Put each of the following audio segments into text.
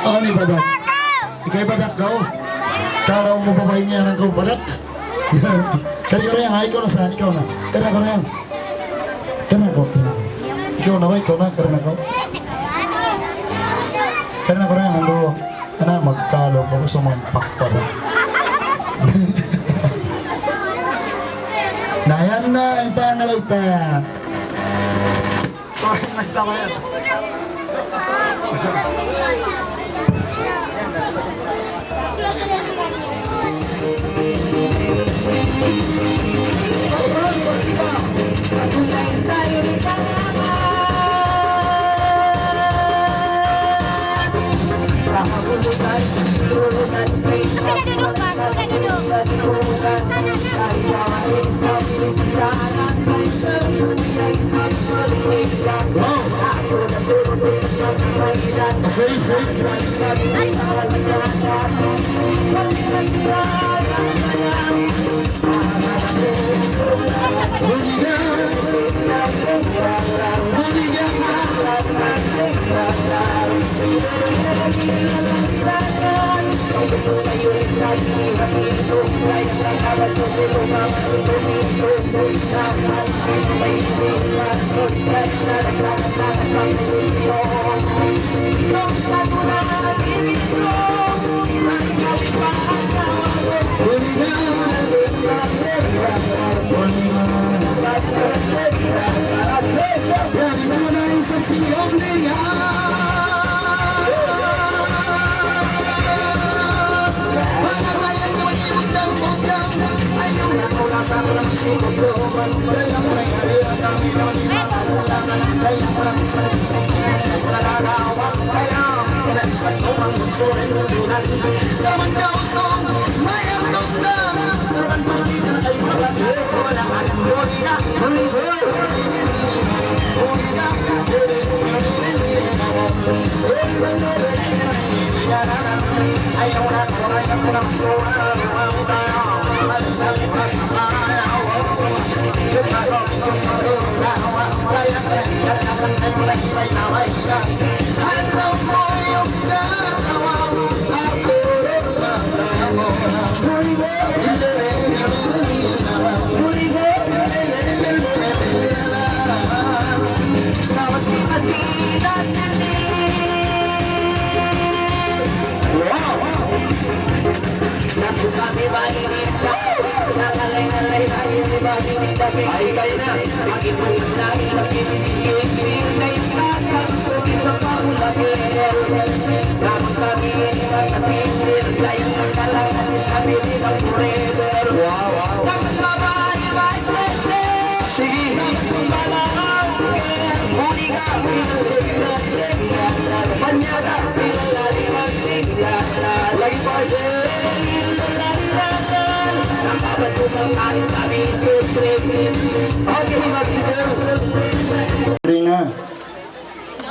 Ano ni badak? Ikay badak kau? Karaw mo babae niya ng kau badak? Kaya ko yang, ikaw na saan? Ikaw na. Kaya ko na yang. Kaya ko. Ikaw na ba? Ikaw na? Kaya ko. Kaya ko na yang. Ando. Ano, magkalo. Bago sa mga pakpa ba? Nayan na ang pangalay pa. Bakit may tama yan?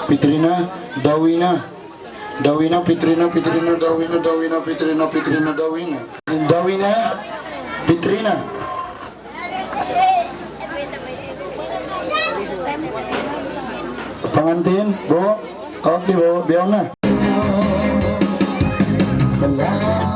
Pitrina, Dawina, Dawina, Pitrina, Pitrina, Dawina, Dawina, Pitrina, Pitrina, Dawina, Dawina, Pitrina. Pengantin, Bu, oke Bu, biar na. Selamat.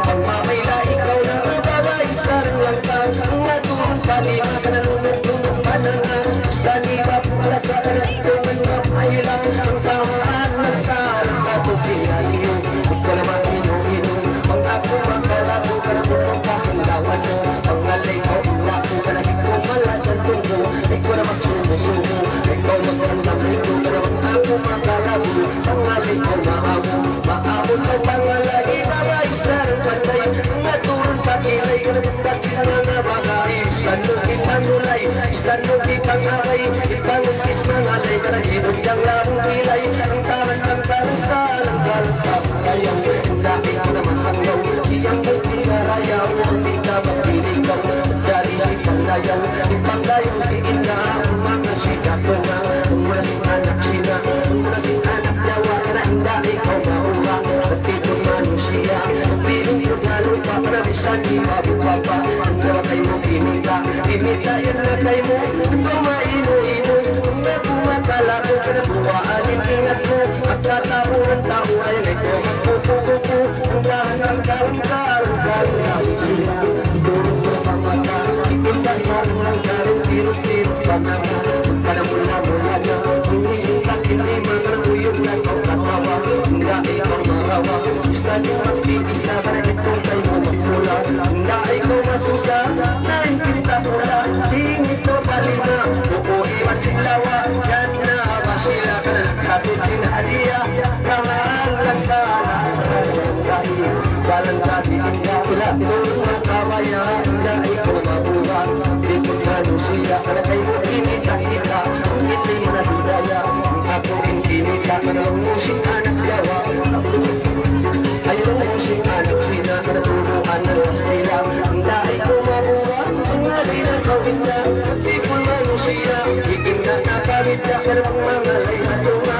Pagmamayla, ikaw Pilong ko na lupa, karamisan di mabubaba. Ang gawakay mo kinita, kinitayan na kay mo. Tumaino-ino, kumakala ko, kanabuhaan yung ingat mo. At katao ng tao ay ito, magpupukupo. Ang dahan ng karang-karang-karang sila. Turong ko pamata, itindasan ng karang-kirong-kirong panama. Kanamula-mula na, hindi sukat, hindi magkakuyog na ikaw katawa. Hindi ikaw marawa, gusto niyo magpipisa ka na itong tayo magpula. Hindi ikaw masusa, naintinta pula. Tingit ko palima, uuiwan silawa. Yan na ba sila ka na nagkatid sinahaliya. Kamaan lang ka na, walang katiin ka sila. Tulong mga kabayan, hindi ikaw mabuha. Dikot na Norsyahira, ka na kayo kinita-kita. Hindi mo na hidaya, ako rin kinita. Manawang musing anak gawa. Ayaw musing anak sina, naturuan ng pastila. Hindi ikaw mabuha, mga rinakawin na. Di ko Norsyahira, ikim na nakawit na. Karang mga layhatunga,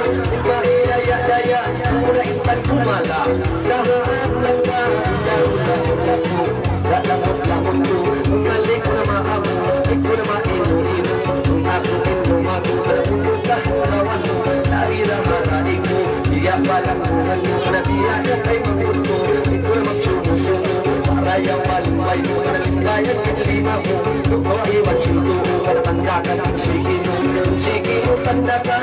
mahilaya-daya. Muna ipan kumala, lahat lang ka. Darulat mo, dalamot-lamot ko. Malik na maamo, ikaw na maino-ino. Ako ino-mago, kalapunod ka, kalawan mo. Narira maranig mo, iyak palang buhan mo. Nabiyan na kay mamuto, ikaw na magsumo-sumo. Parayaw malumay mo, nalingayan kinlima mo. Ikaw iwan sinto, kalatanda ka ng sige mo. Sige mo, tanda ka,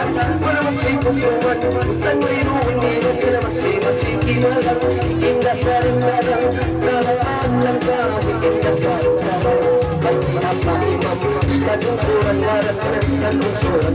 wala magsipos-tuman. Saan mo ino-ino, kinamasi-masiki mo lang. Ikindasarin-sarang, nahaan lang ka. Ikindasarin-sarang, ay pinapakimam. Sa lungsuran, waran ka ng sa lungsuran.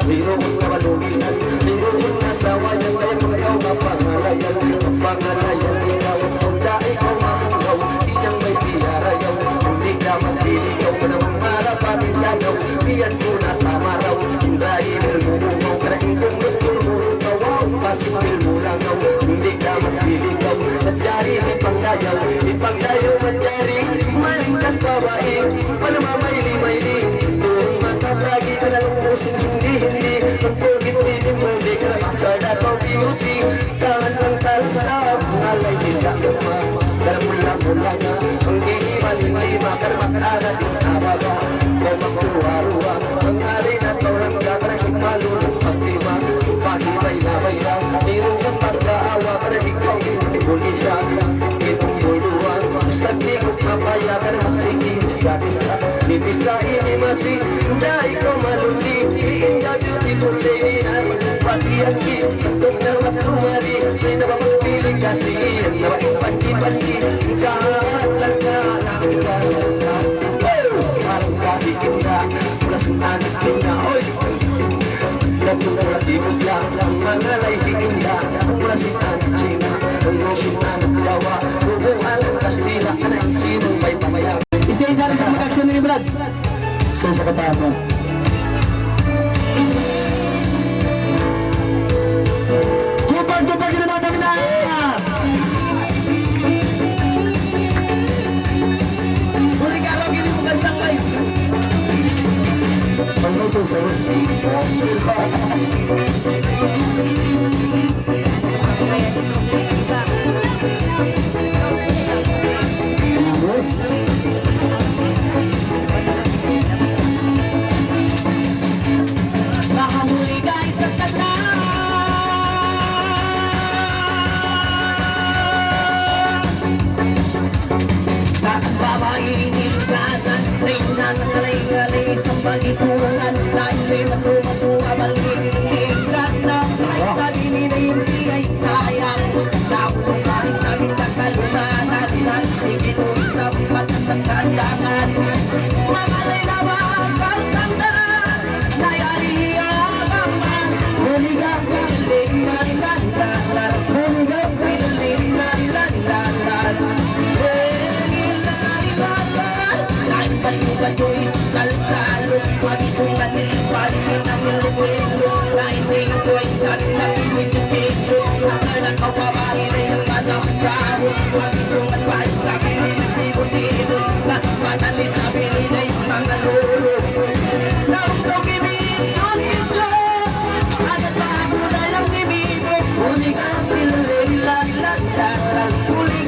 Biro mo na maluginan, biro mo na sawayan. Kaya kung ikaw mapangalayan, mapangalayan ikaw. Kung da ikaw mamungaw, iyang may piyarayaw. Hindi ka mas diligaw, manawang marapatin lagaw. Iyan ko na tama raw, dahil mo karaing kong nagtulmuro kawaw. Pasumil mo langaw, hindi ka mas diligaw. Madyari, ipangdayaw, ipangdayaw madyari. Malingkat babae, panamamaili-maili. Turong matapagi ka na lumusin, hindi. Ang pagkit-itin mo, di ka sa dataw beauty. Tangan ng talasap, alay din ka luma. Dalamula-mula na, ang hihimali-lima. Karmak-alat yung abaga, kung magkuruwa-ruwa. Ang hari na taurang kakarang malulong pagtima. Pagibay-labay lang, mayroong kang pagkaawa. Para ikaw yung bulisa, itong luluwa. Sa tikot mapaya ka na sige sa isa. Nipisa inimasi, na ikaw maluli. Iinga beautiful lady ay pati ang kitok na mas lumari. May nabamagpiling kasi na maipandi-pandi. Kahat lang ka lang ka. Parang kahikin ka, mula sunanan pinga. Oy! Nagtulong lang, ang mga layhikin ka. Mula sinanan China, ang sinanan Jawa. Bubuhan ang Kastila, anang sinong may pamayang. Isa-isa rin sa mag-action ni Brad. Isa-isa katama. Kupag-kupag yun naman kami na! Muli ka, Rogi, hindi mo kansang live. Pag-nuto sa'yo. Nakahuli guys sa kanta. Nakasamainin kasan, tingnan ang kalay-kalay sa pagituran. Dahil may malumatuwa, balging na. Kahit sabihin na yung siya'y sayang. Nakulong pa rin sa amin kakalumanan. Dahil sige ito isang matatagkandangan. Mamalay na ba ang kalsandan? Nayariya naman. Huligang piling na nilandalan. Huligang piling na nilandalan. Kahit batu-batu'y taltalong. Pag-itong kanipalin ang iluwelo. Kahit may ako'y sabi na pinitipito. Nasa nakawabahin ay ang manamdaho. Pag-itong at bahit sabi ni nagtibot-tibot. Kasumatan ni sabi ni na mga lolo. Naungkaw kibigod kiblo. Agad sa ako na lang kibigod. Huli ka ang piling na nilandalan. Huli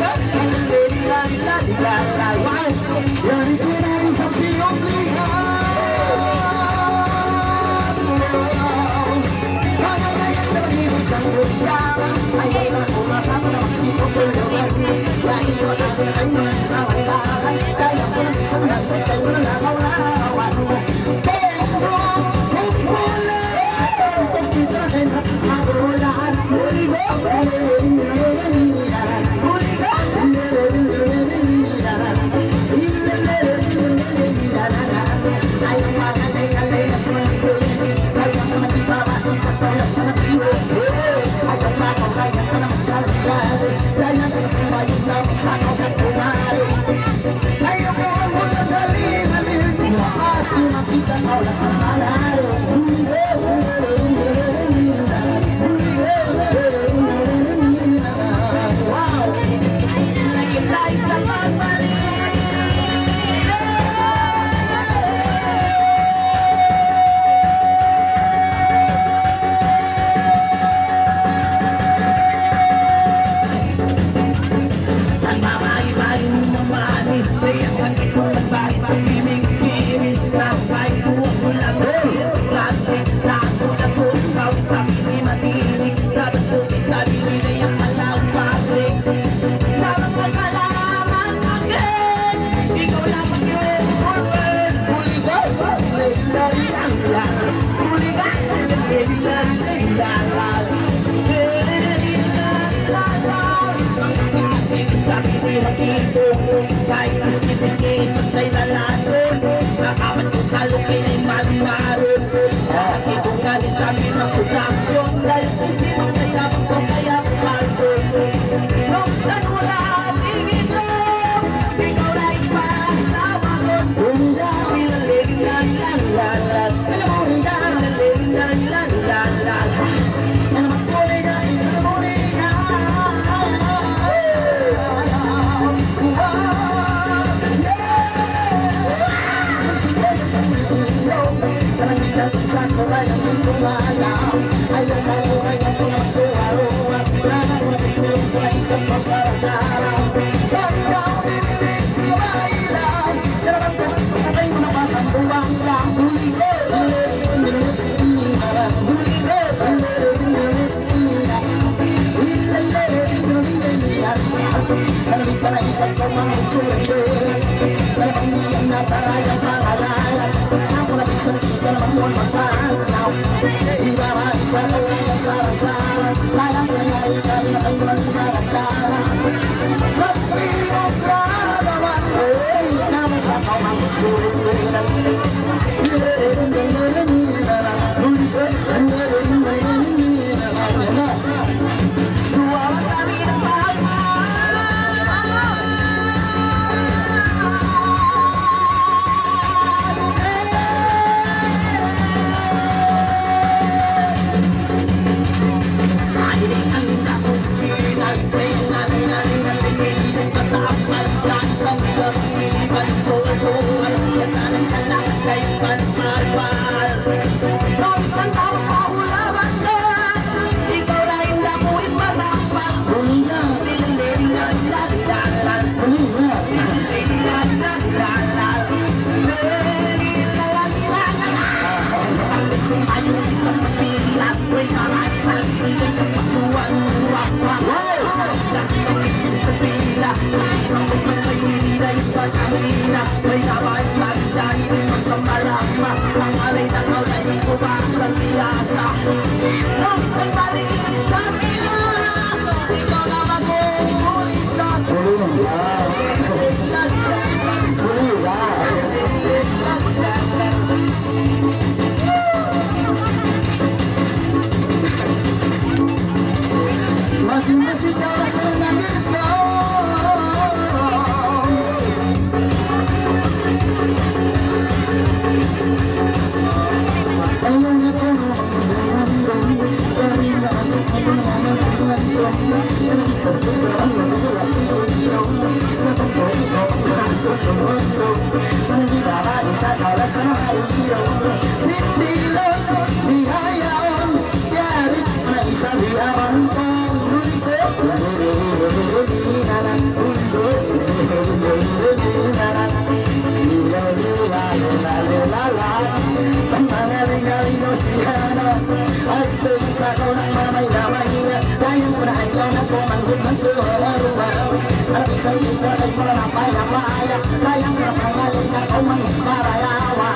isa ay malalapay-lapay layang napangalit na kau maniparayawa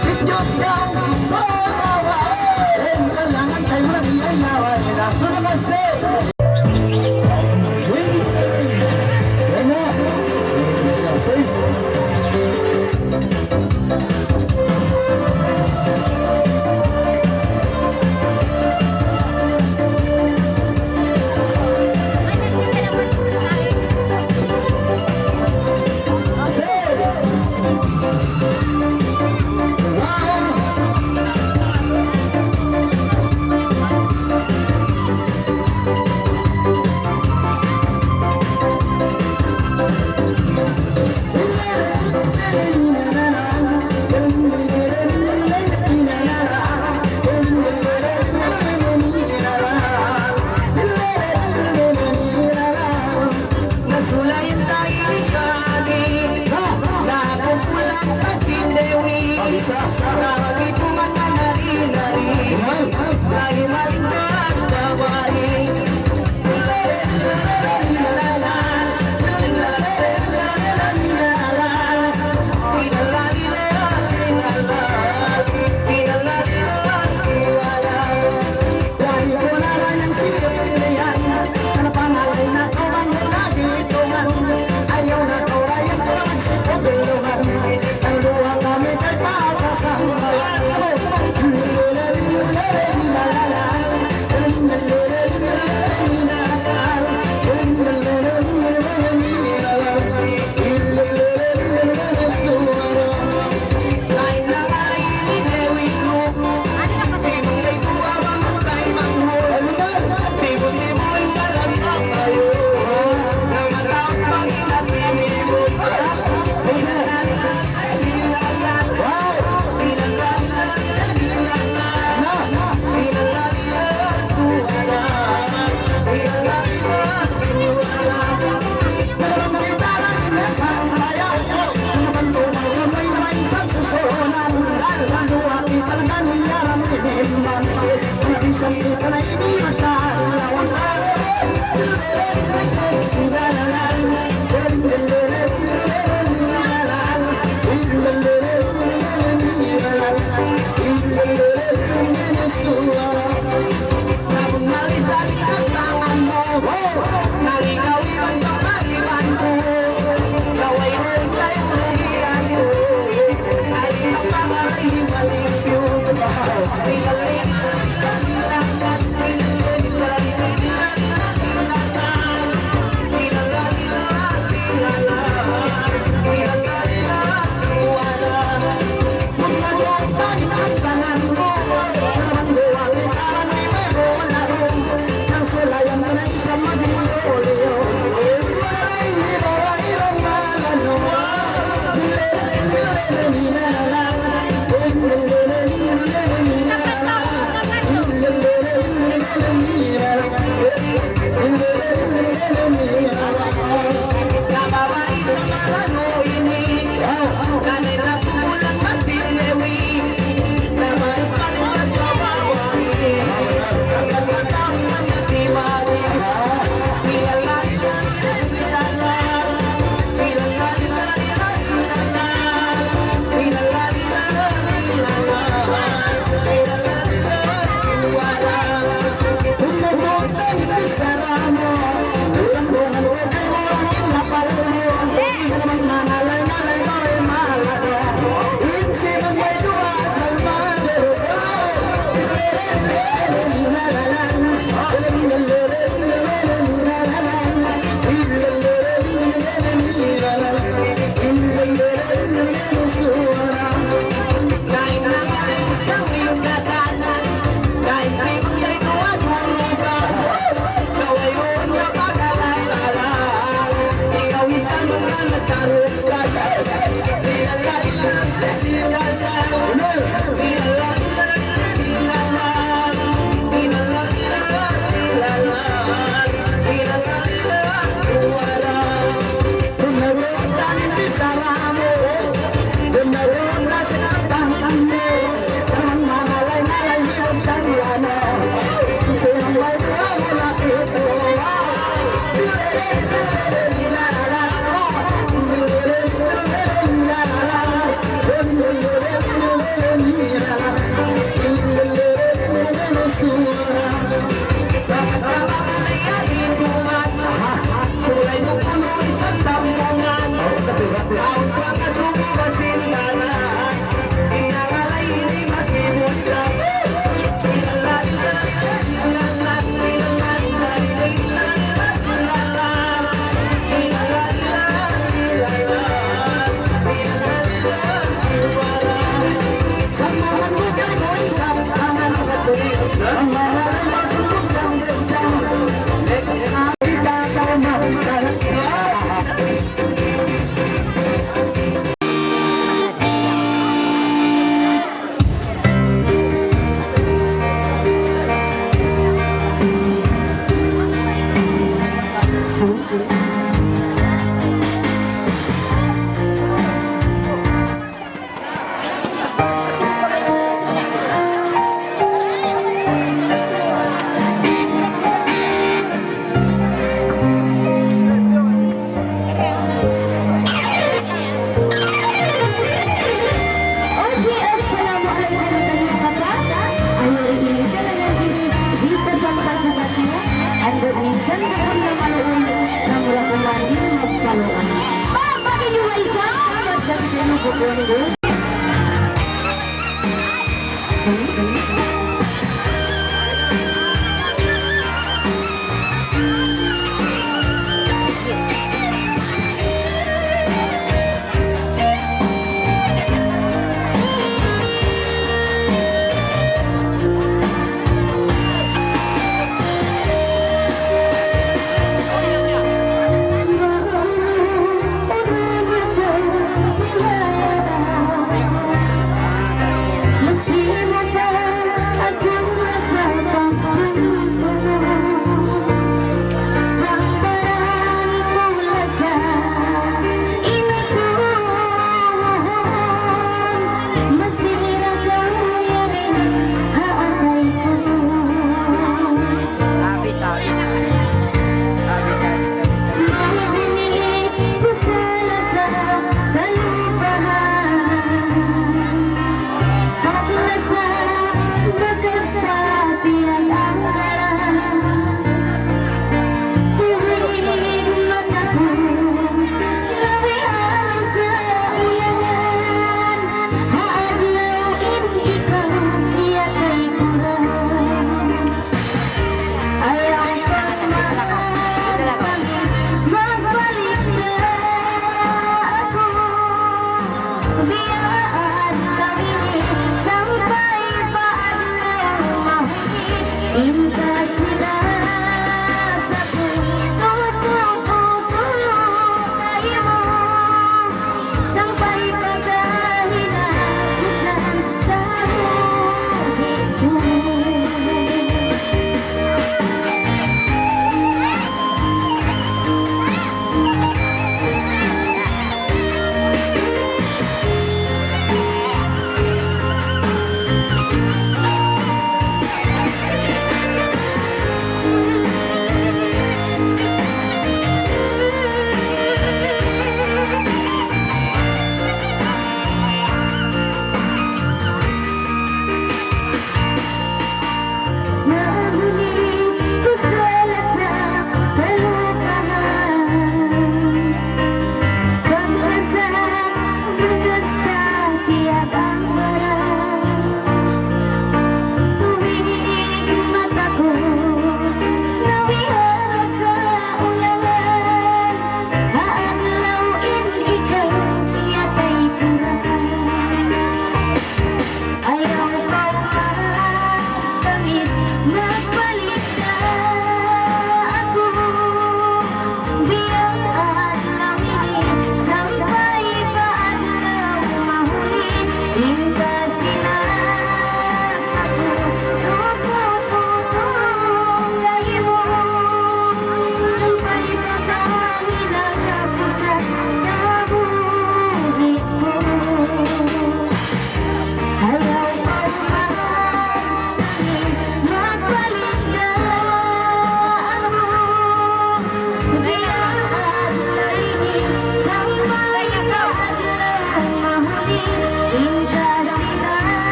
idyot kang parawa en kalangan kay mariyayawa nila tumakasay la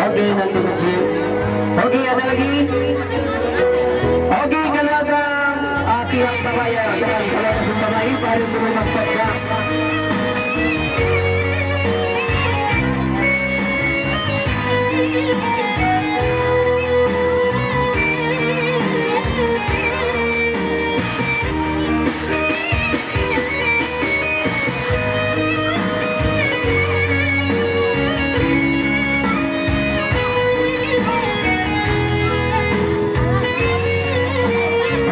Okay, nanti kecil. Okay, ada lagi. Okay, kalagang pihak pabaya dan kalau sumbangan pada rumah kerja.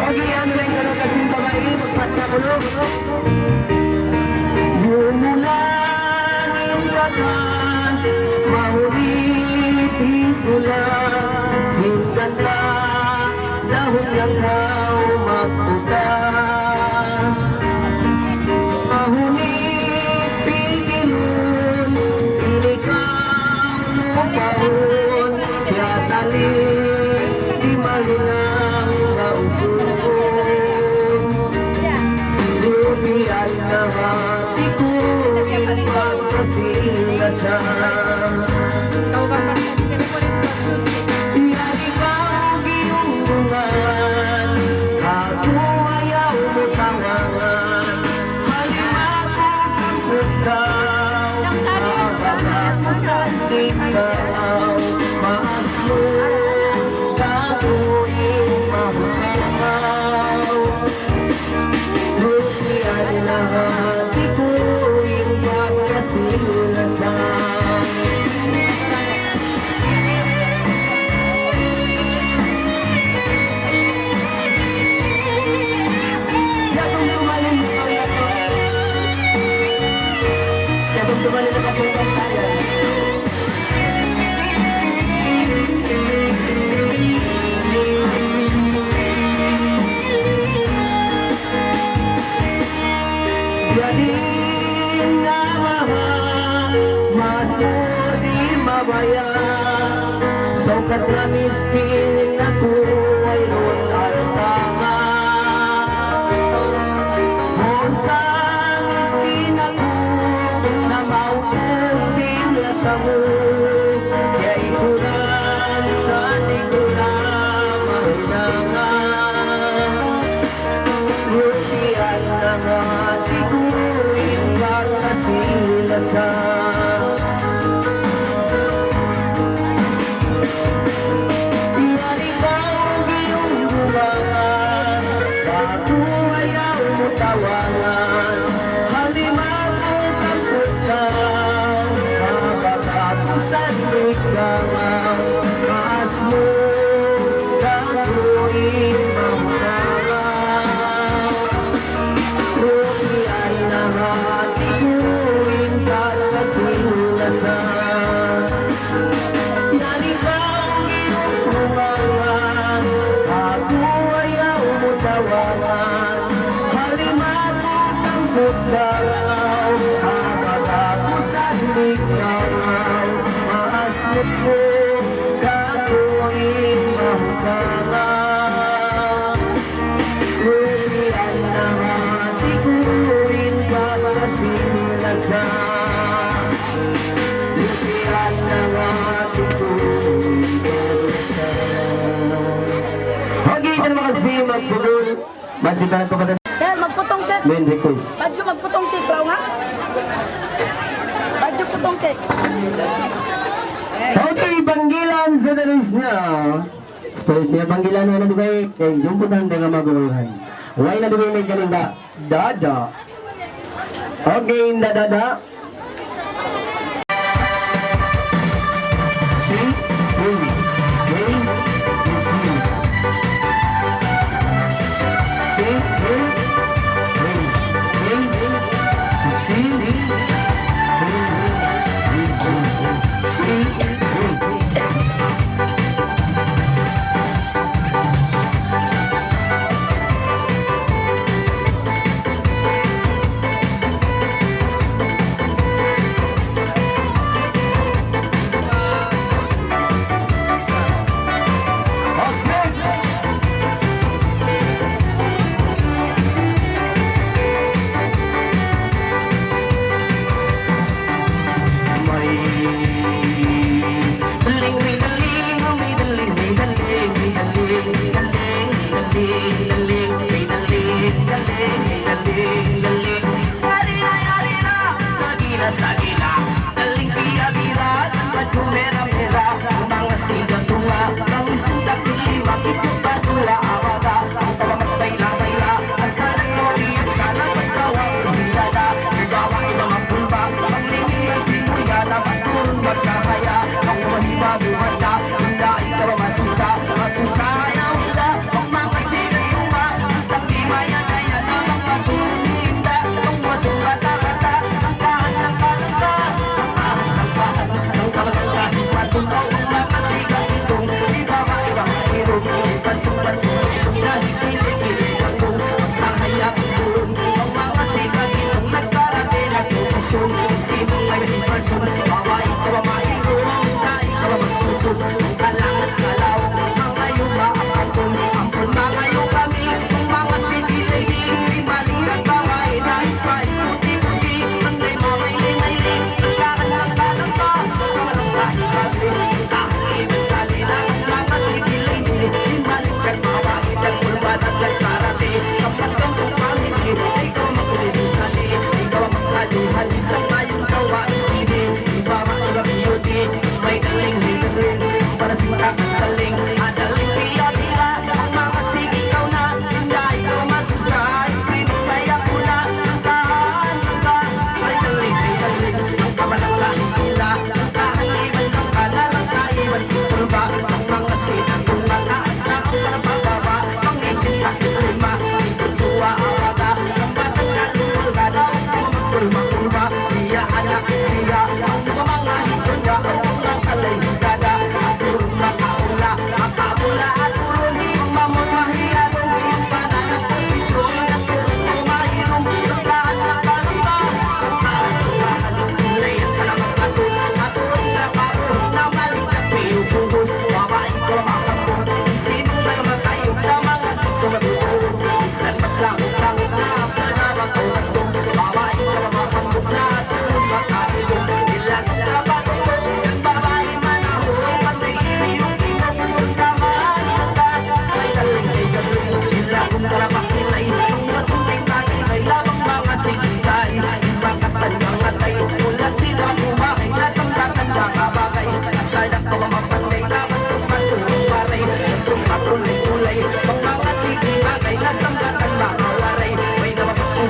Okay, ano lang kalau kasing pabaya magpatna ko. Yung wagas, mahulit isulat, hinggan pa, dahon lang daw magbukas. Mahulit pigilun, inikaw upahon, siya talik, di malinang nausugon. Lumian na hati ko, pagkasilasan. Yan ikaw giyungan, ako ayaw mo tawangan. Halimako kang putaw, maabagat mo sa ikaw. Maas mo, gagawin mahutaw. Lumian na hati ko, yung pagkasilasan. Tumalin na kasungkan tayo. Yadin na maha, mas mo di mabaya. Saukat na miskin ako ay ron at tama. Monsa miskin ako, samu ya ikuran sa di ko na mahinangan. Lusian na hati ko, ikaw kasilasan. Yan ikaw giyungan, ako ayaw mo tawangan. Halimako kang putaw, sa ikaw, maas mo, gagawin mahutaw. Lumian na hati ko, ikaw kasilasan. Yan ikaw giyungan, ako ayaw mo tawangan. Halimako kang putaw, habang sa ikaw. Mo gagawin mahutaw. Lumian na hati ko, ikaw kasilasan. Lumian na hati ko, ikaw kasilasan. Okay, ito naman kasi magsugol. Masipahan ko pa na. Yan, magputong cake. Main request. Badyo magputong cake, Lau, ha? Badyo putong cake. Okay, panggilan sa talis niya. Talis niya, panggilan na nadugay. Kaya jumputan na nga maguluhan. Huwag nadugay may kaninda. Dada. Okay, dada.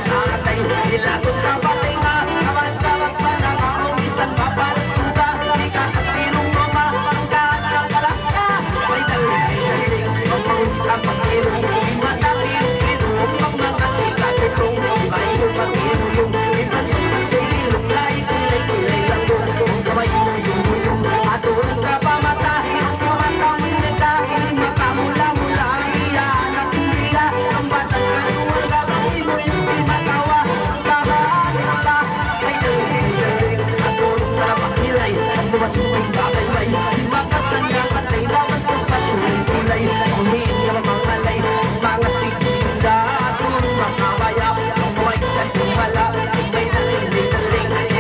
sa atay Ilagot na patay na Kawan-kawan pa na kaumisan Papalang suga Ikakatirong mama Ang kahalang kalakta May daling Ang pangita pag-ilong Di matatirong-tirong Ang mga sikat-itong Kayo pag-ilong Ipansong sa ilong Lahi kulay-kulay lang doon Ang kamay mo yung Aturong ka pa matahin Ang mamatawin na dahil Makamula-mula Ang iyan at hindi Ang batang kaluwal Gabay mo yung pinatawa Ang kahalang May daling Aturong ka na pakilay Ang bumasumay bagay-bay Di makasan na patay Lawan kong patuloy-tulay Umiin ka mga lay Mga sikinda Aturong makawaya Ang bumaykan kong wala May daling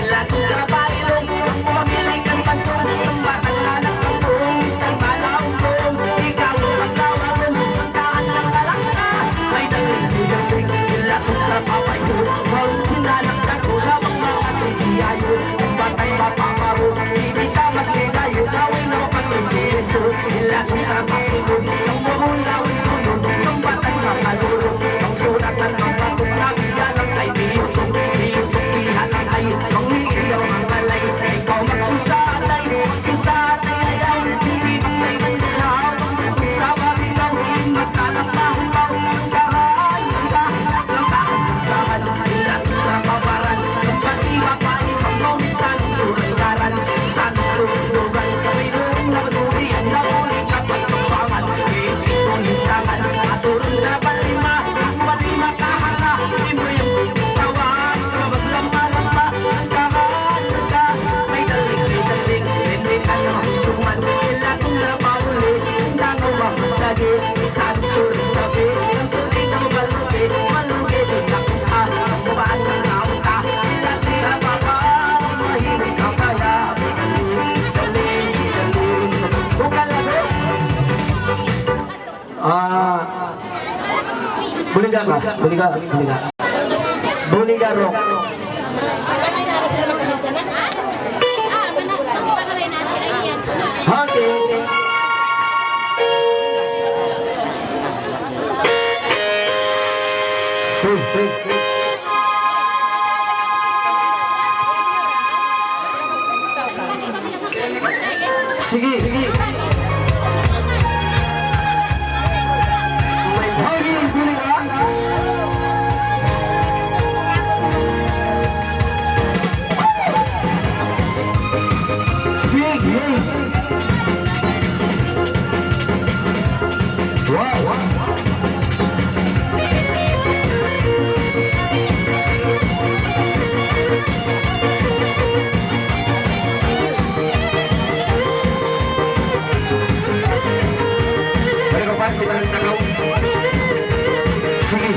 Ilatong ka bailong Ang bumamilay kang pasong Ang batang anak ng buong Isang malaong buong Ikaw ang magkawalan Ang kahalang kalakta May daling Ilatong ka papayo Huwag sinalang ka Kulamang mga sigiyayo Ang batang mapaparo Hindi ka maglilayo Laway na mapag-isiso Ilatong ka pasigo Ang mahulawin ko yun Ang batang makalulong Ang sulat ng mga tukang Yalang ay biyutong Biyutong pihalang ay Ang hiilaw ang malay Ikaw magsusatay Magsusatay ayaw Sinong may mandihaw Ang sabah ikaw Magkalak na hukaw Ang kahay Ang kahan Ilatong ka pabaran Ang pag-iwa pa Ang maulisan Surangaran Sanong surugan Kami noong namatuli Ang namuling kapag pagpaman Iitik mo hintangan Aturong na palima Ang palima kahanga Imo yung tawa Ikaw maglama-lama Ang kahan May daling Hindi ka na mahitungan Ilatong na pauli Ang dangaw mamasagi Isang sulit sabi Ang tuloy na mabalugi Malugi din nakita Ang babaan ng nauta Ilatong na papaan Ang mahimik ka kaya Daling Bukan lago Buliga ka Buliga Rock Okay Sige May buliga Sige Wow Balik ka pa, si Malang Takaw Sige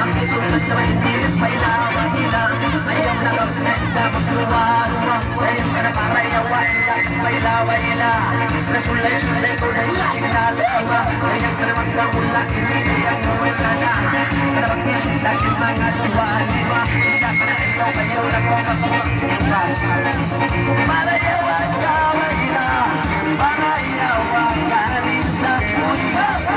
Ang itulad sa mainit, may lawa nila. Ayaw na kapnenda, magluwa-luwa. Ayaw ka na para yawan lang, may lawa nila. Nasulay-sulay ko na yung sinalo iba. Ayaw ka na magkamula, hindi ang mula na. Para mag-isip natin mga luwaan iba. Hindi ka na ayaw na kung ako magbukas. Para yawan ka, mahina. Para yawan ka, minsan. Para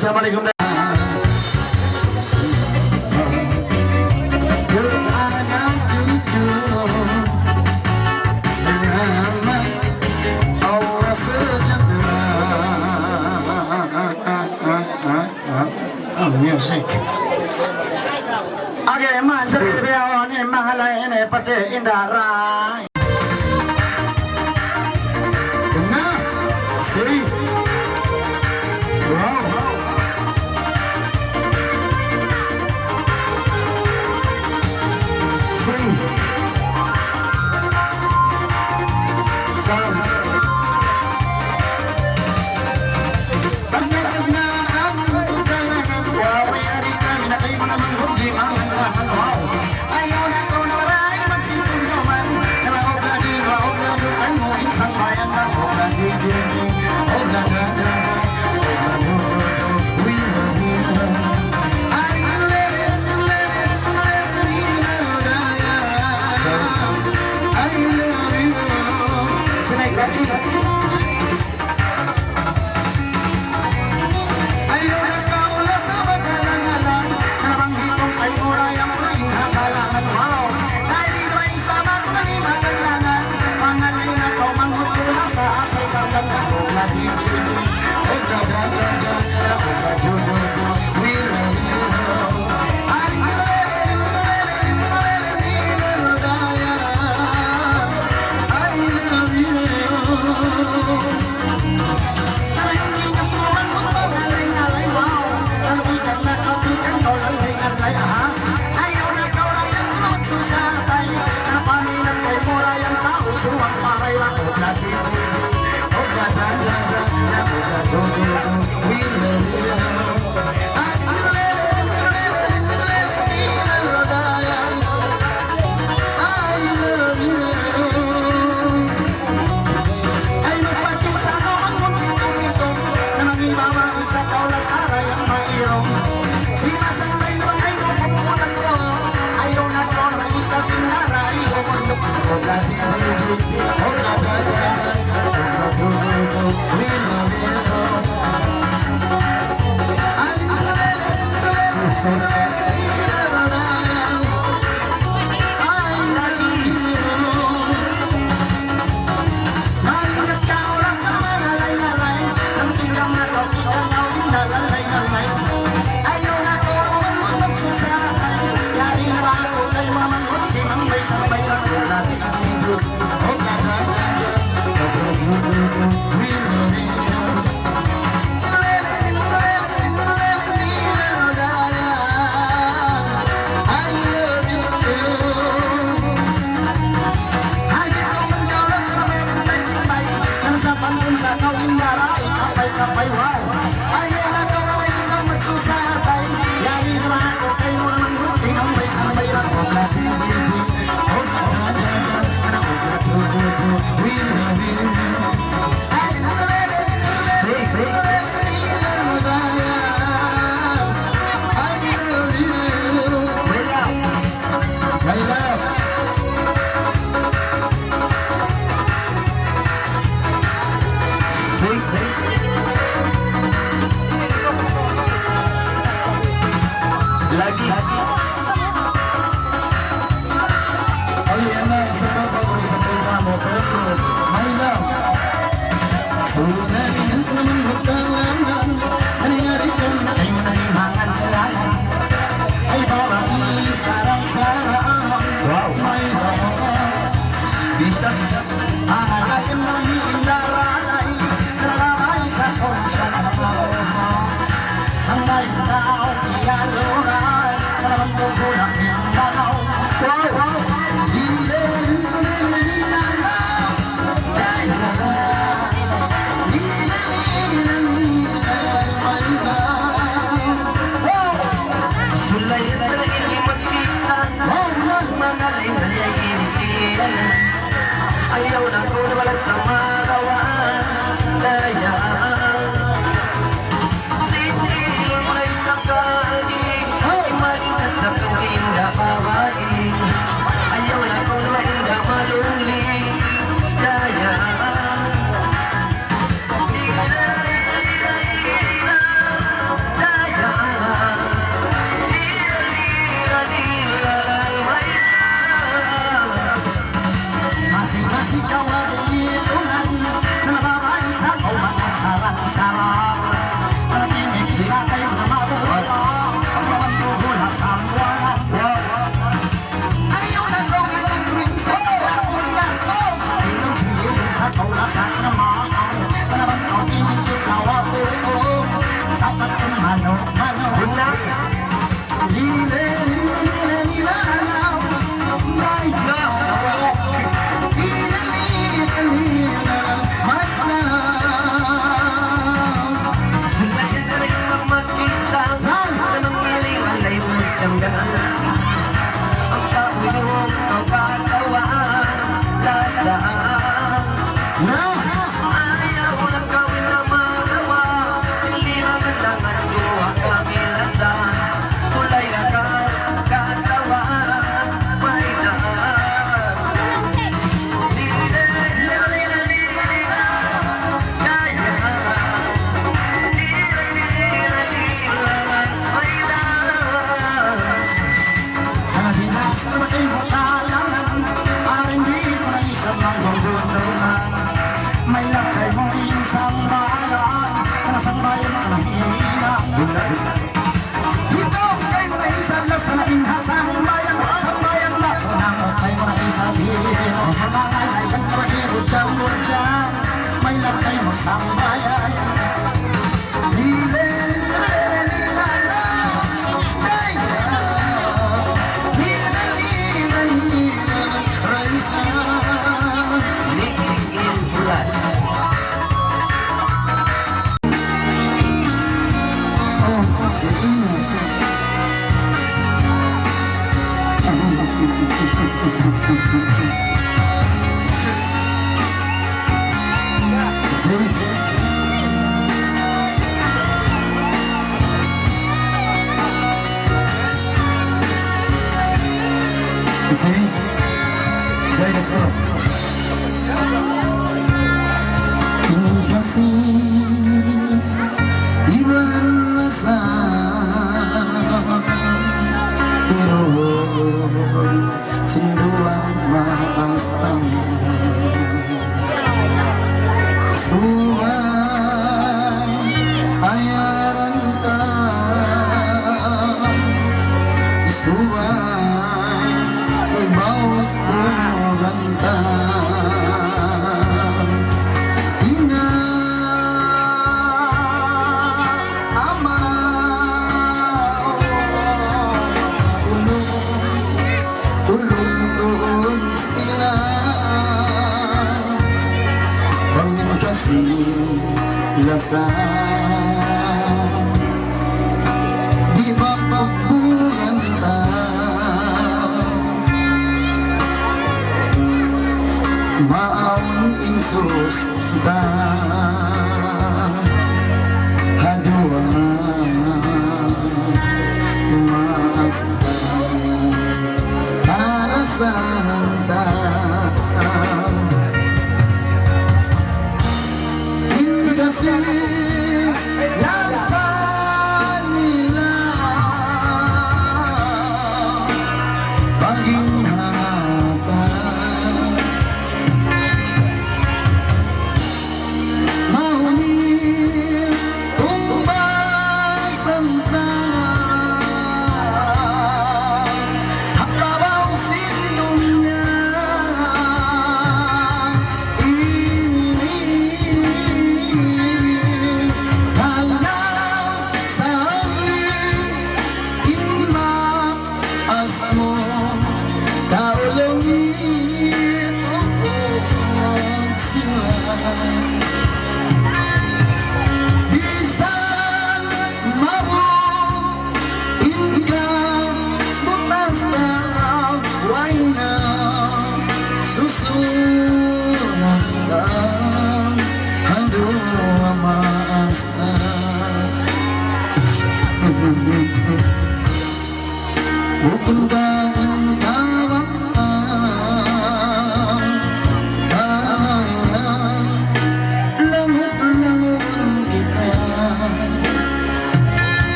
Assalamualaikum. Music. Oke, Mas Rio ini mahalai ini pece indara. Nah, see. Wow. See. Sound.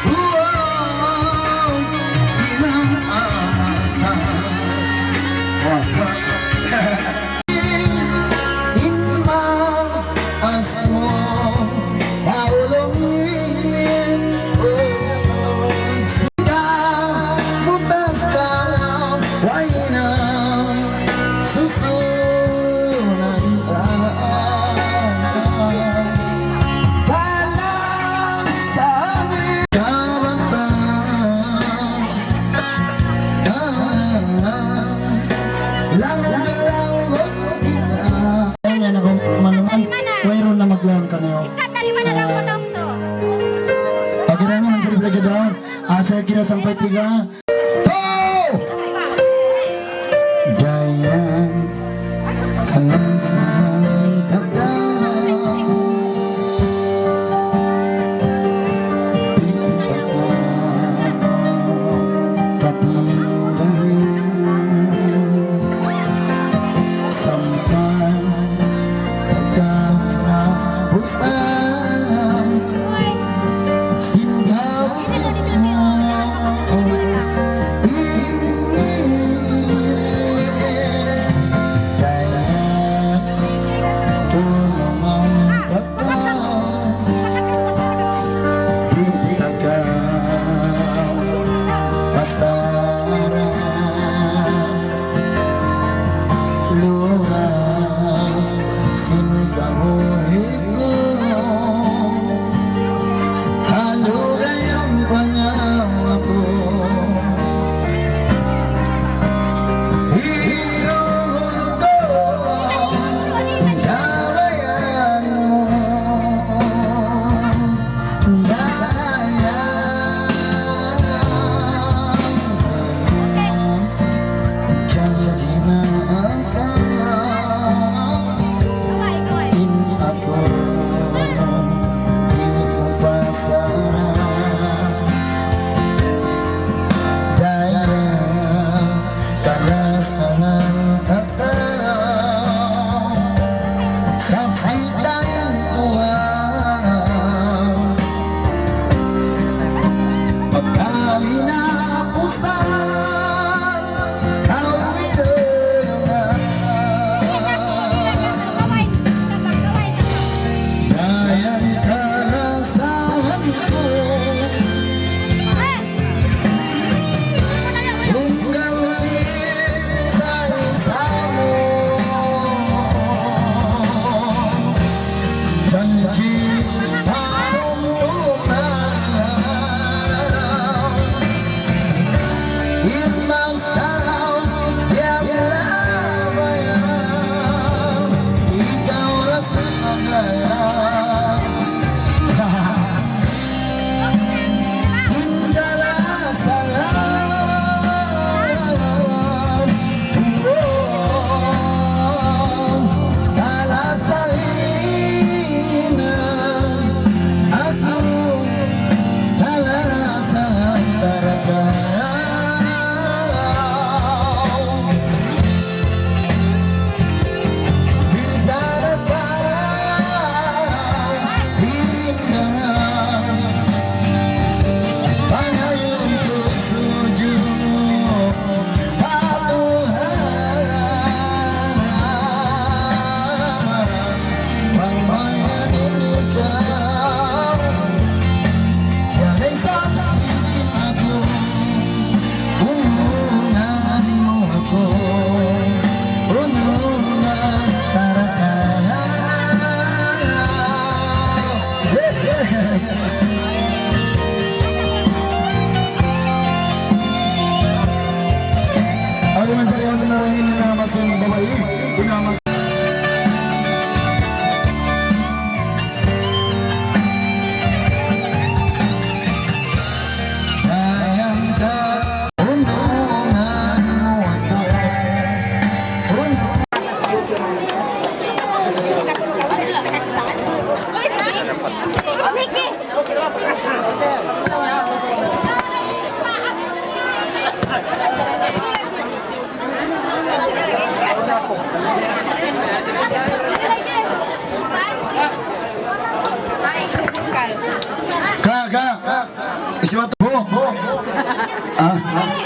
Ooh. Asa kira sampai 3. Oh! Jaya kalam sahang kata sampai hapuskan singgah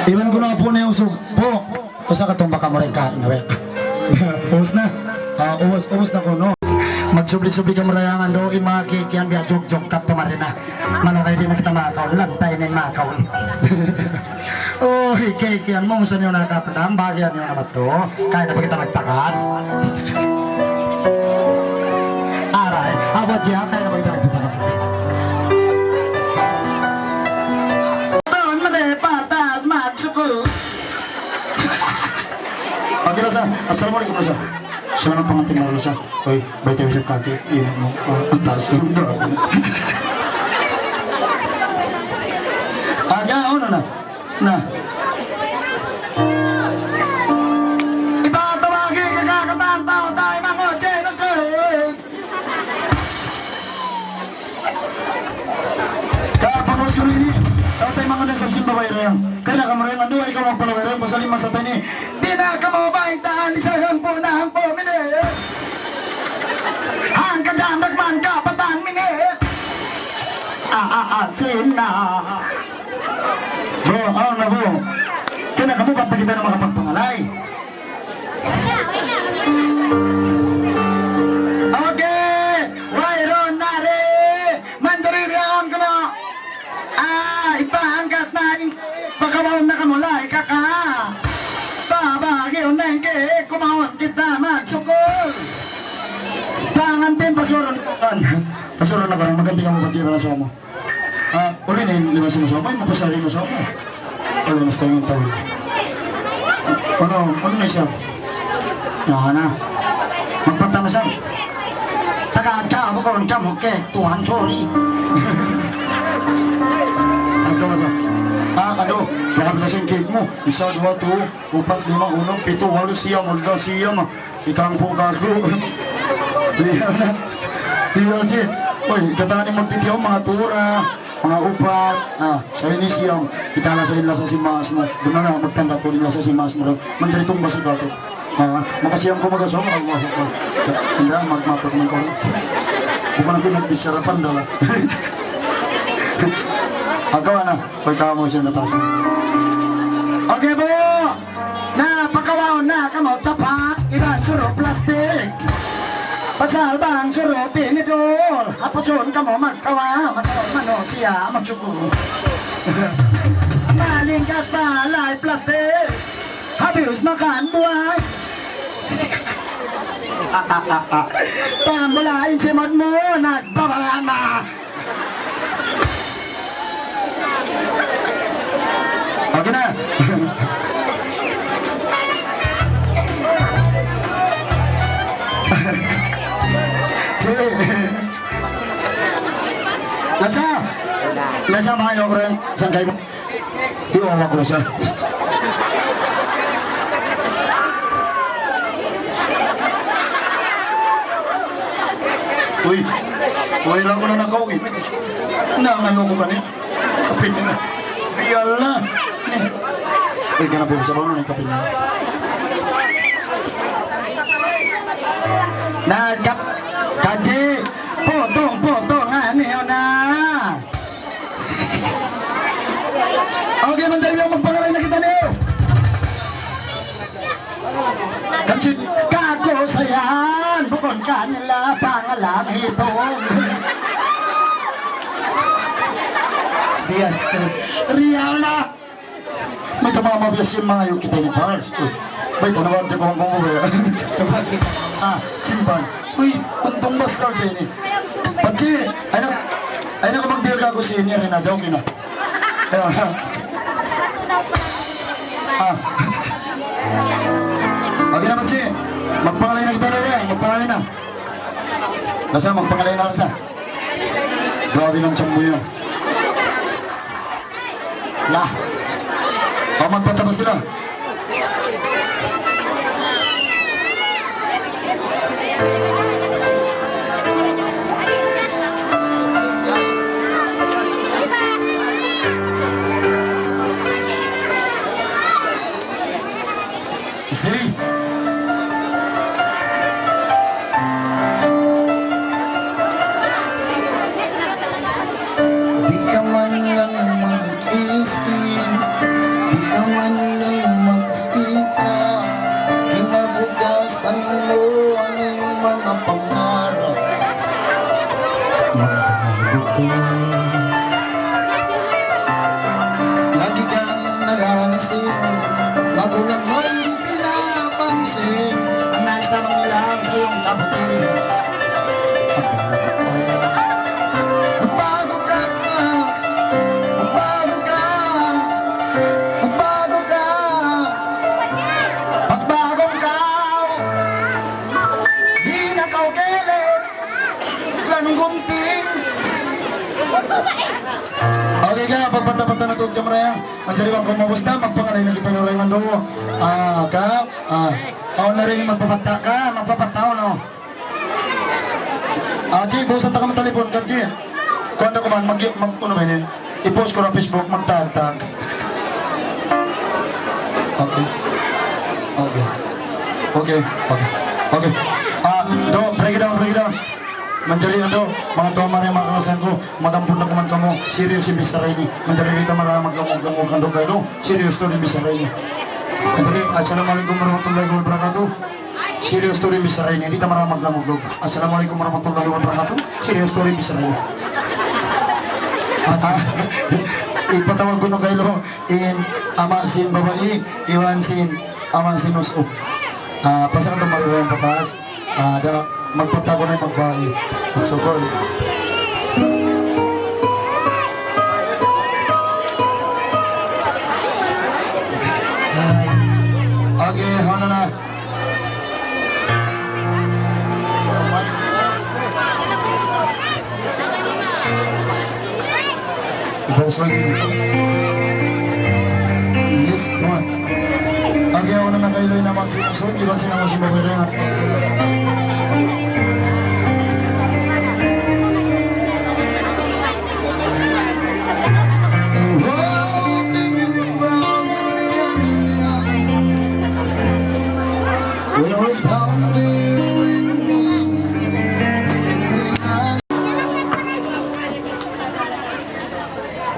Ilan ko na po na yung usog po. Usa ka itong baka marika. Uwas na. Uwas na ko, no? Magsubli-subli ka marayangan do. Mga kikiyan biya jog-jog kap tumarina. Mano kayo di na kita makaon. Lantay na yung makaon. Oh, kikiyan mo. Saan yung nakatadam? Bagyan yung naman to. Kaya na pa kita magtakan. Aray. Abot siya. Kaya na pa kita magtakan. Pagi rasa, assalamualaikum rasa. Sana pengantin mau rasa. Oi, baik bisa kaki ini mau atas itu. Agak taasin na. Bro, ano na bro? Kinakabukat na kita ng mga pagpangalay. Okay! Wayron na rin! Mandaririyaon ka mo! Ipahangkat na yung pagkawawang na kamulay kaka! Babagi uneng ke kumawon kita magsukol! Pangantin pasuron! Pasuron na ka rin, maganti ka mo ba't na sa mo? Uli na yung lima sinusama, yung mapasari mo sa mo. Uli na sa yung tawid. Ano na siya? Na. Magpatama siya. Tagaan ka, abukon ka mo, ke, Tuhan, sorry. Ano ka siya? Grabe na siyang cake mo. 1, 2, 3, 4, 5, 6, 7, 8, siyam, ulda siyam. Ikang puka ko. Liyaw na. Liyaw siya. Uy, katani magtitiyaw mga tura. Mga upat, sa ini siyang kita na sa inla sa simas mo. Doon na magtanda tuloy na sa simas mo. Manjaritong basi ka ito. Makasiyang ko magasama. Allah ko. Hindi, magmapag ng ko. Bukan ako nagbisarapan dala. Agawa na. Pagkawa mo siya natas. Okay po. Napakawaon na kamo tapat. Iran suro plastic. Pasal bang surutin idol. Apusun kamo magkawa. Magkawa manusia magsukul. Maling ka sa live plastic. Habis makan buhay. Tambulain si mod mo. Nagbabala na. Okay na. Lasa mga yung orang sangkay mo. Iwawa ko lasa. Uy, lang ko na nakaw. Nangayo ko kanya. Kapit na. Yala. Uy, ganap yung sabaw nun yung kapit na. Kaji, potong nga niyo na. Okay, mandari mo magpangalay na kita niyo. Kaji, kako sayan, bukon ka nila pangalam hitong. Riyaw na. May tumamabiyas yung mga yung kita ni Pars. Baik, tanawan siya kung bumubaya. Simpan. Uy, untong basal siya ini. Pati, ay na kapag deal ka ako siya niya rin na, joke na. Ayun, okay na, Pati. Magpangalay na kita na rin. Magpangalay na. Lasa, magpangalay na lasa. Grabe ng tiyambo yun. Lah. Magpatabas sila. Sini. Di ka man lang mag-isip, di ka man lang magsika, kinabukasan mo ang iyong mga pangarap. Magbago ka. Lagi kang naranasin, magulang mo hindi pinapansin, ang nais lamang nilang sa iyong kabuti. Magbago ka. Magbago ka. Magbago ka. Magbagong ka. Di na kaukilit, lanong gunting. Okay ka, pagpata-pata na tuod ka maraya. Ang sariwang kumabos na, magpangalay na kita ng Raymond Domo. Ako na rin magpapata ka, magpapataw, no? Chi, busan ta ka matalipon ka, Chi. Kung ano ko man, ano ba yun? I-post ko na Facebook, magtag-tag. Okay. Okay. Do, break it down. Mandali na daw, mga toma rin mga kalasan ko, magampun na kuman ka mo, serious yung bisaray ni. Mandali rito marang maglamog-lamog ang dugay no, serious to rin bisaray ni. Mandali, assalamualaikum warahmatullahi wabarakatuh. Serious to rin bisaray ni, dito marang maglamog-lamog. Assalamualaikum warahmatullahi wabarakatuh. Serious to rin bisaray ni. Ipatawag ko na kayo in ama sin babae, iwan sin ama sin uso. Pasang ito mariwang patas, magpatago na yung magbahay. Magsukol. Okay, ano na? Ibawas lagi dito. Yes, come on. Okay, ako na nakailoy na magsinusod. Iwan sila mo si Babere at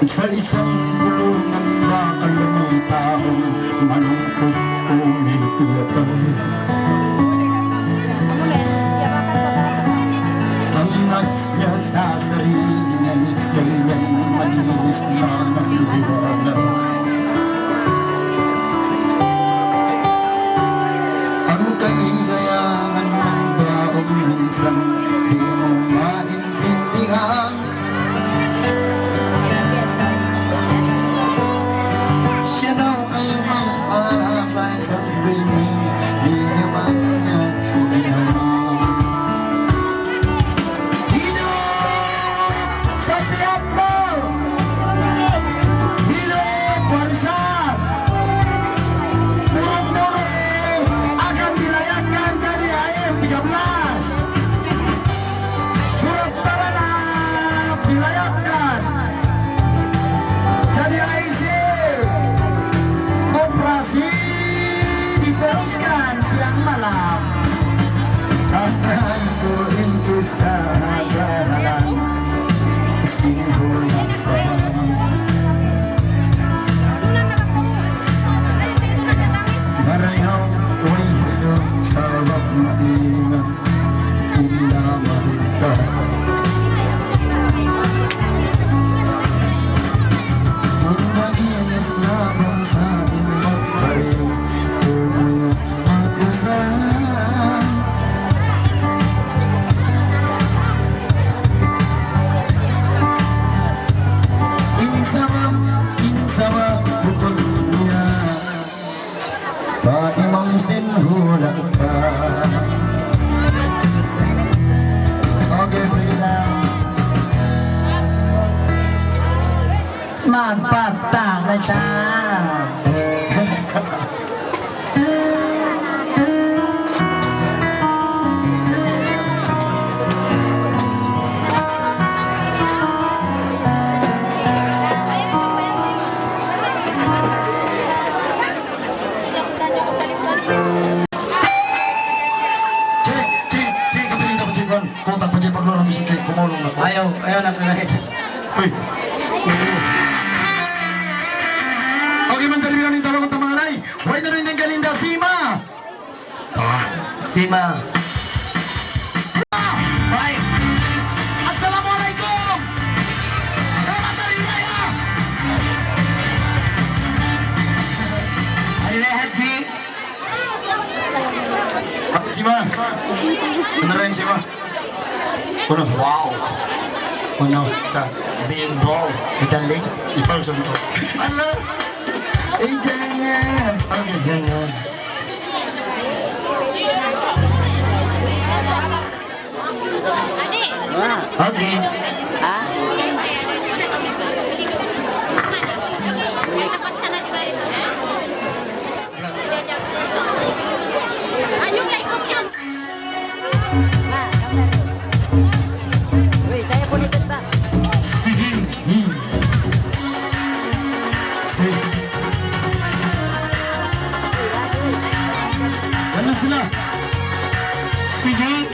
isa-isang kulungan bakal ng taong malungkot umilipiyatan. Ang nats niya sa sarili niya'y kailan malinis na ng liwanag. Ang kaligayahan ng taong minsan di mo maintindihan. Siya daw ay mas para sa isang swimming, di naman niya ginawa. Dino sa siyap mo, Dino Parisan, murong-murong akan dilayakkan jadi AM13. Surat taranap dilayakkan jadi IC. Operasi diteruskan siang malam. Akan ku rintis jalan simbolak Sabah. Marayaw way hidup Sabah maingat indah marita. Mendaginis labang sa imot paring umuyok mag-usang. Insawa, bukod niya paimang sinhula ka. Okay, sige na. Magpatang na siya. Cik, kapilin ako cikon. Kontak pa cik paglulang misyon kay kumulong na ko. Ayaw na kanahin. Uy. Okay man kalibigan yung talong ng mga nay. Huwag na rin ng galinda, Sima. Sima. Bye. Assalamualaikum. Selamat hari raya. Hari Raya Haji. Sima. Beneran Sima. Uno. Wow. Uno. Big ball. Medali. Ipal sa ito. Halo. Eh, jangan. Okay, jangan. Okay. Saya boleh tetap. Sige. Sige. Ano sila? Sige.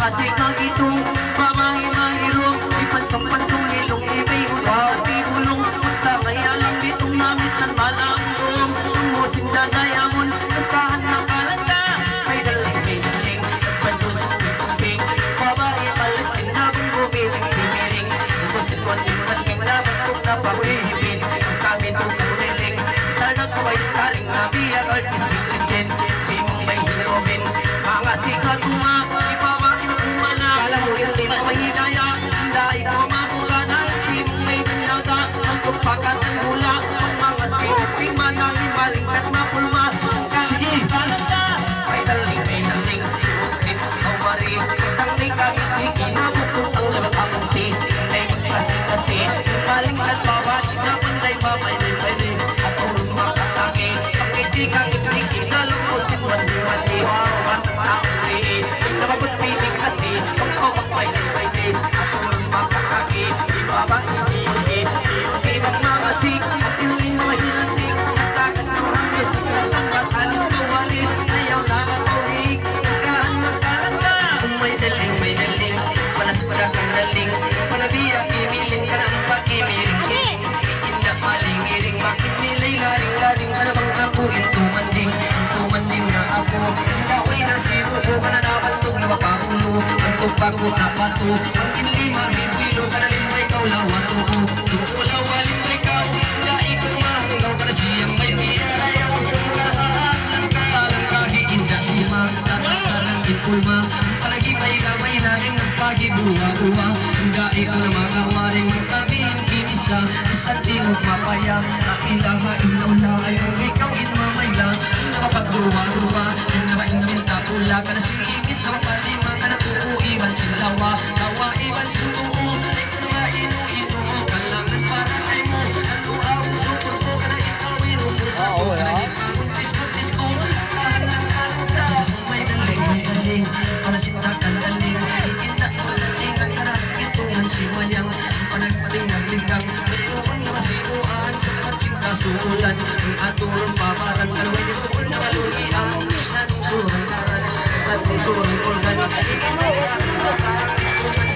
makasig ng itong pamahimahirong ipansong-pansong nilong ibig at ibulong sa ngayalang itong namisan malamdom musin na gayamon nagkahan ng kalanda may daling pantusong-tusong babae palasin na bumiling timiring musin waling mating na batok na pahihipin kami tumuliling sana ko ay taling nabiyag artistic legend simong may hirobin mga sikat ipawain kumana kala mo yung di mo mahigaya dahil ko makulanal simong may binaga ang kumpakat ng hula ang mga sikat manang ibaling at mapulma sige kalanda may daling usin o mari tangling kami si kinabukong ang labat ang si ay magkasi-kasi baling at bawat na panday mamay-may at ulong makatake pakitikang isiki nalukusin mandi-mandi matang-auri nababot piling kasi pagkawag may-may at ulong makatake ibabang isiki ibang mga sik at iling mahilantik at agad ng hangis at halos tuwalis ayaw na matuhig nagkahan magkalanda kung may daling panas para kang daling panabiyak imiling ka ng pakimiring indak malingiring bakit nilay laring-laring alamang ako tumanding na ako dakoy na siyo ko ka na napatog na mapakulo ang tupako tapato ang inlimang bibilo ka na limay ikaw lawato ko tumulaw alimay ikaw daig ko mahulaw ka na siyang may biyaya lahat ng katalang kahiinda sima tatarang ipulma palagipay kamay naring nagpagibuwa-buwa daig ko na mga waring magkabing kinisa isang tingog mapaya na ilaha-ilaw ay kung ikaw inmamayla kapagduwa-duwa yan na maingin tapula ka na siingit ng palima ka na tuuiban silawa tawa iban sutuo na inu-inu kalangan para kay mo naluaw sukor ko ka na ikaw inupusa ko ka na ipagpuntis-puntis ko tahan ng karunda may daling panasinta ka daling ikinta ko daling ang karang itungan siwayang panagpaling nagligang mayroon na masimuan sa pansing kasulan ang atulong paparang kalaway nito na maluli ang sa surang organ sa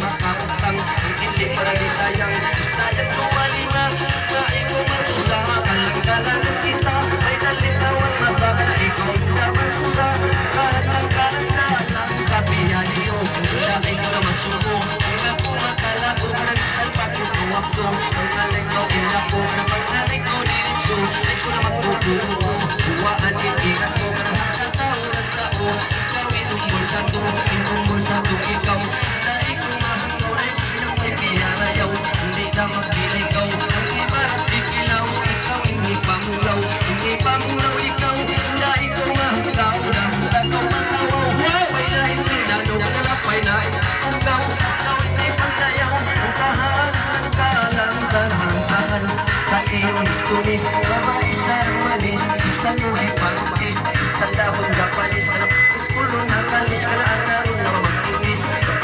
makakutang ang ilim para di sayang sayang tumalima maiko matusa kalang-kalang kita ay nalitawan masama na ikaw dapat susa kahit ang kalang-kalang kapiyan niyo dahil ko na masuko kung ako makala ko nagsan pagkutuwak ko ang alay ko ilako na pag-alay ko diritso ay ko na magkukulo buwaan itingat ko na nakataw ng tao ikaw inumbol sa to ikaw dahil ko mahangulay sinang may piyarayaw hindi ka magliligaw ang iba pipilaw ikaw hindi pamulaw ikaw dahil ko mahanggaw lagaw matawaw may dahil pinalo kalapay na ikaw hindi pandayaw ang kahaan ng kalang-kalang sa iyong istunis isang manis isang nuhi pangkis isang dahon Japanese uskulo na kalis ka na anaron na mag-inis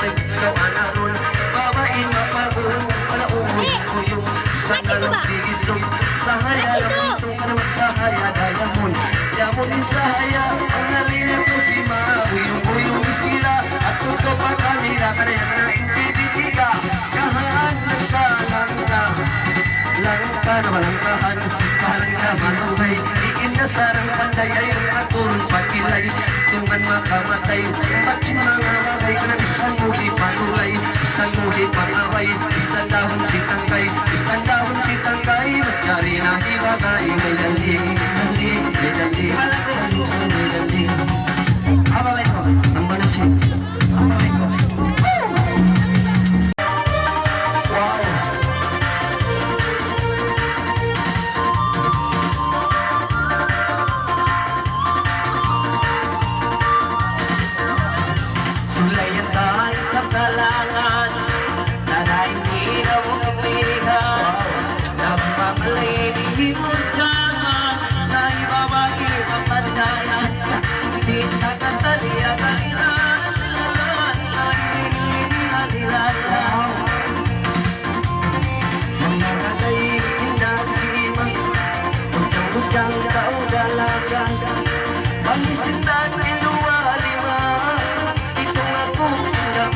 ikaw anaron babain mapagod wala umuwi ko yung isang dalong tigitong sahaya lang itong ka naman sahaya diamond din sahaya ang nalina ko si Uyong isira at kung ka pa kanila ka na yan na intibitiga kahaan ng langka na walang tahan kahalang na malungay ikin na sarang panday ay naturong pagkilay tungan makamatay patsing mga wagay ka na isang muli panulay isang muli pangaway isang dahon si tangkay matyari na ibagay may daling ababay ko ang manasin ababay ko sulayan tayo sa kalangan na naingi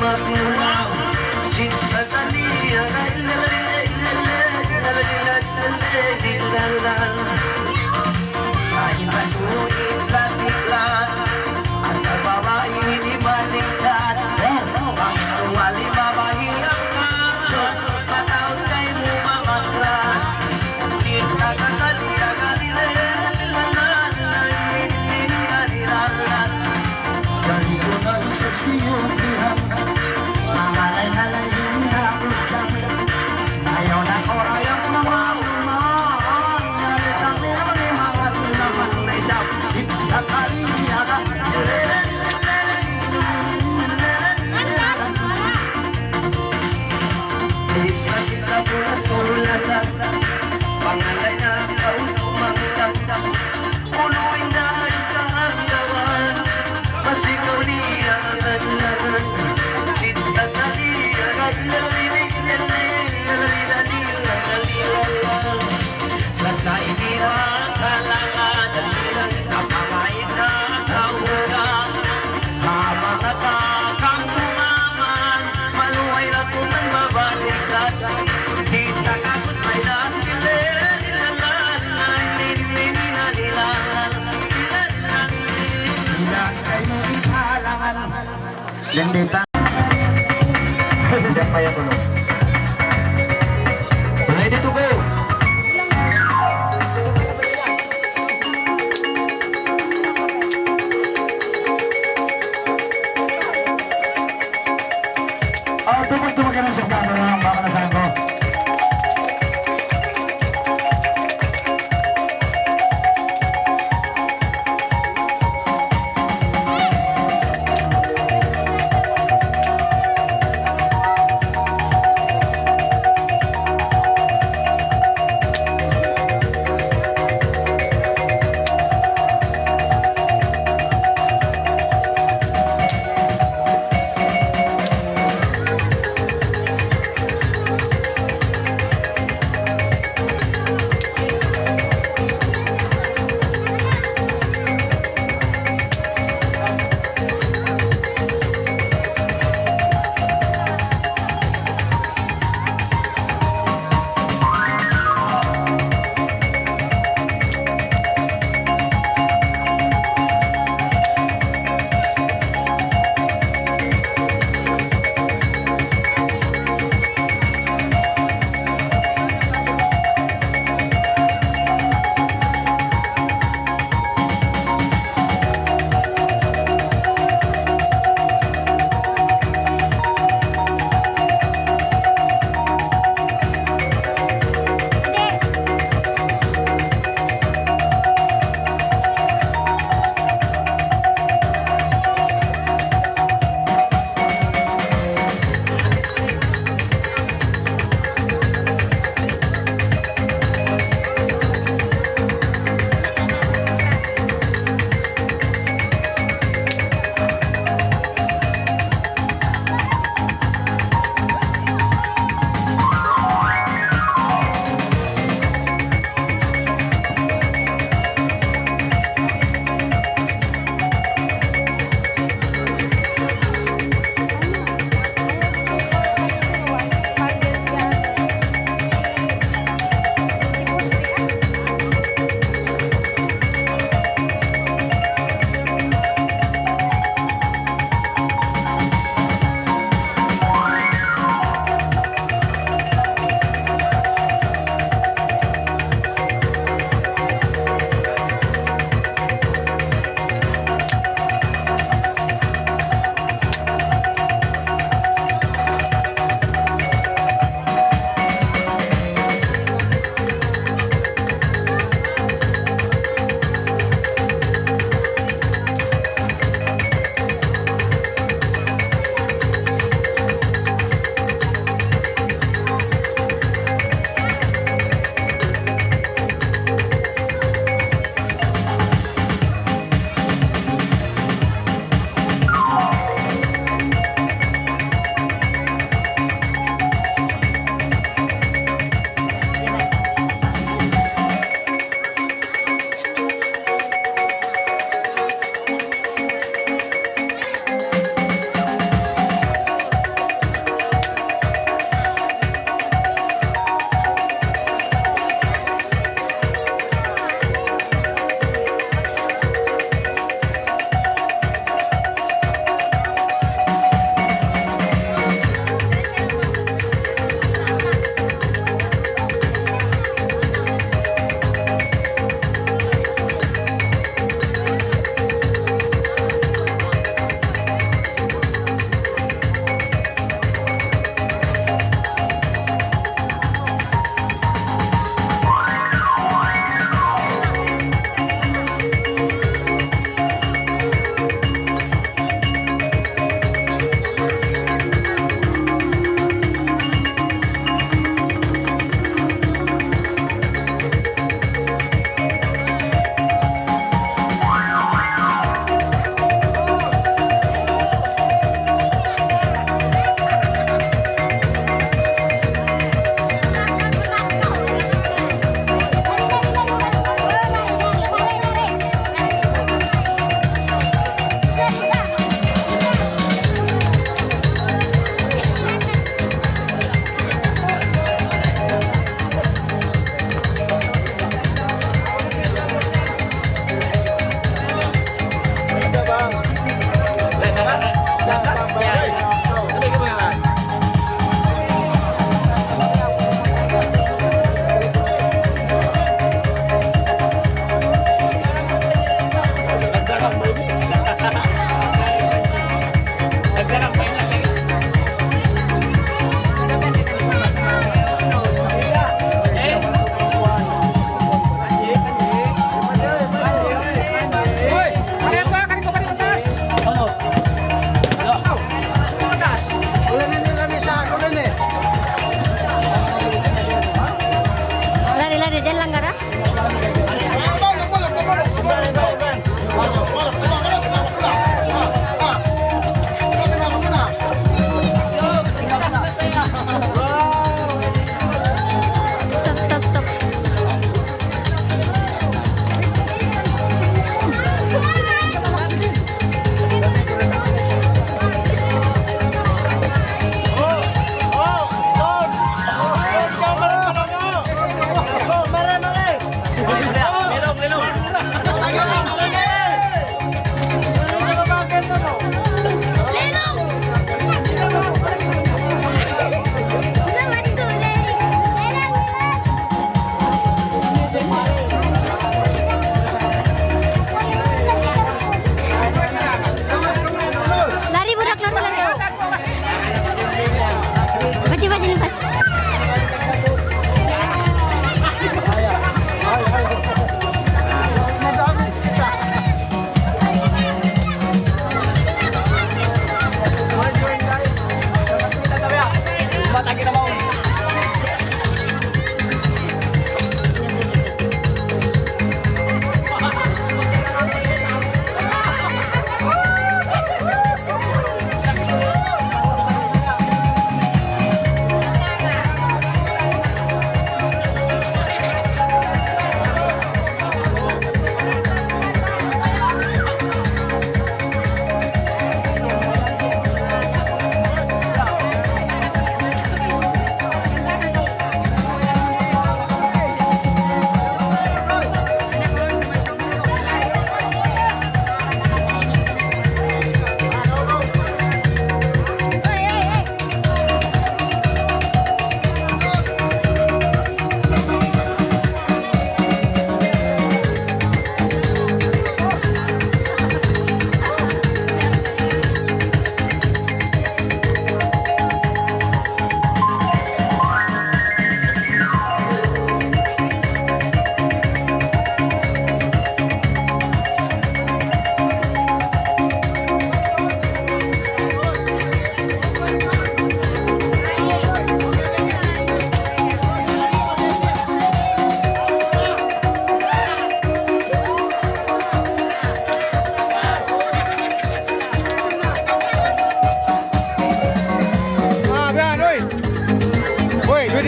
mapulang cinta tania kain batuin latiklan asal babae di balikan ang tuwali mabahirap ka mataon kay mo mamatras cinta katalia dari ko na isip siyong pihang mahalay-halay yung nakutsang ayaw na ko rayang mamaunang nalitang meron yung mga tinaman na isang sinta kaliyaga kita pula sulasan pangalay na kausok magkakak punuin na ikahanggawan masikaw niya agad-lagan cinta taliya lalilinig mas na inirang kalangan dalilang napamain na kaugang habang nakakangkungaman maluhay na tunay mabalikan cinta kakot may Lendita. Diyan pa yan tulog. Ready to go. Tumag-tumag ka ng sa camera mga baka nasahan ko.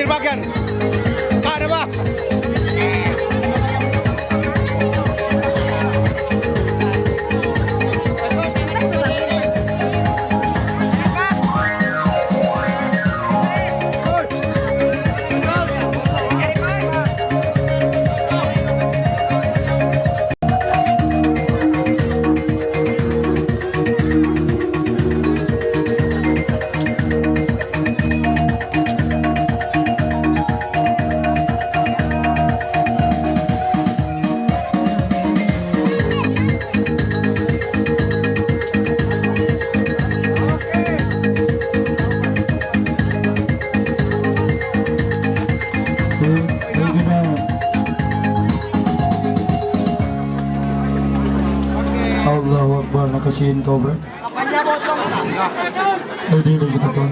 Bagyan. Ano ba? Allahu Akbar, nakasihin ka bro? Ay, dili kita to.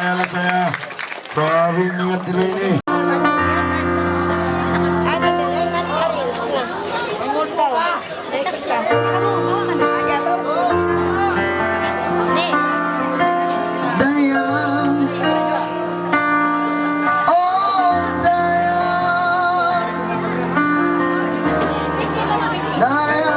Ayan lang saya. Grabe, ingat nila ini. Dayang, oh Dayang, Dayang.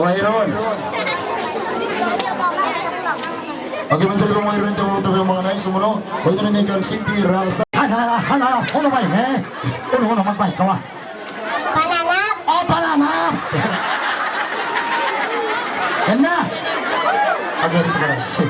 Mayroon. Okay, mencari mayroon ito yung mga nais sumuno. O ito na yung City Rasa. Hala, uno ba yun eh? Uno, magbayad ka ba? Pananap! Oh, pananap! Yan na! Okay, dito ka na. Sige!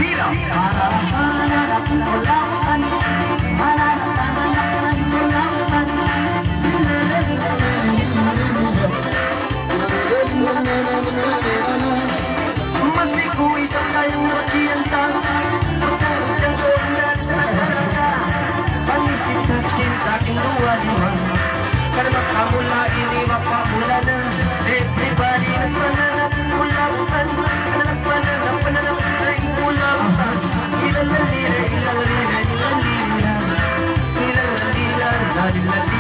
Pera. Everybody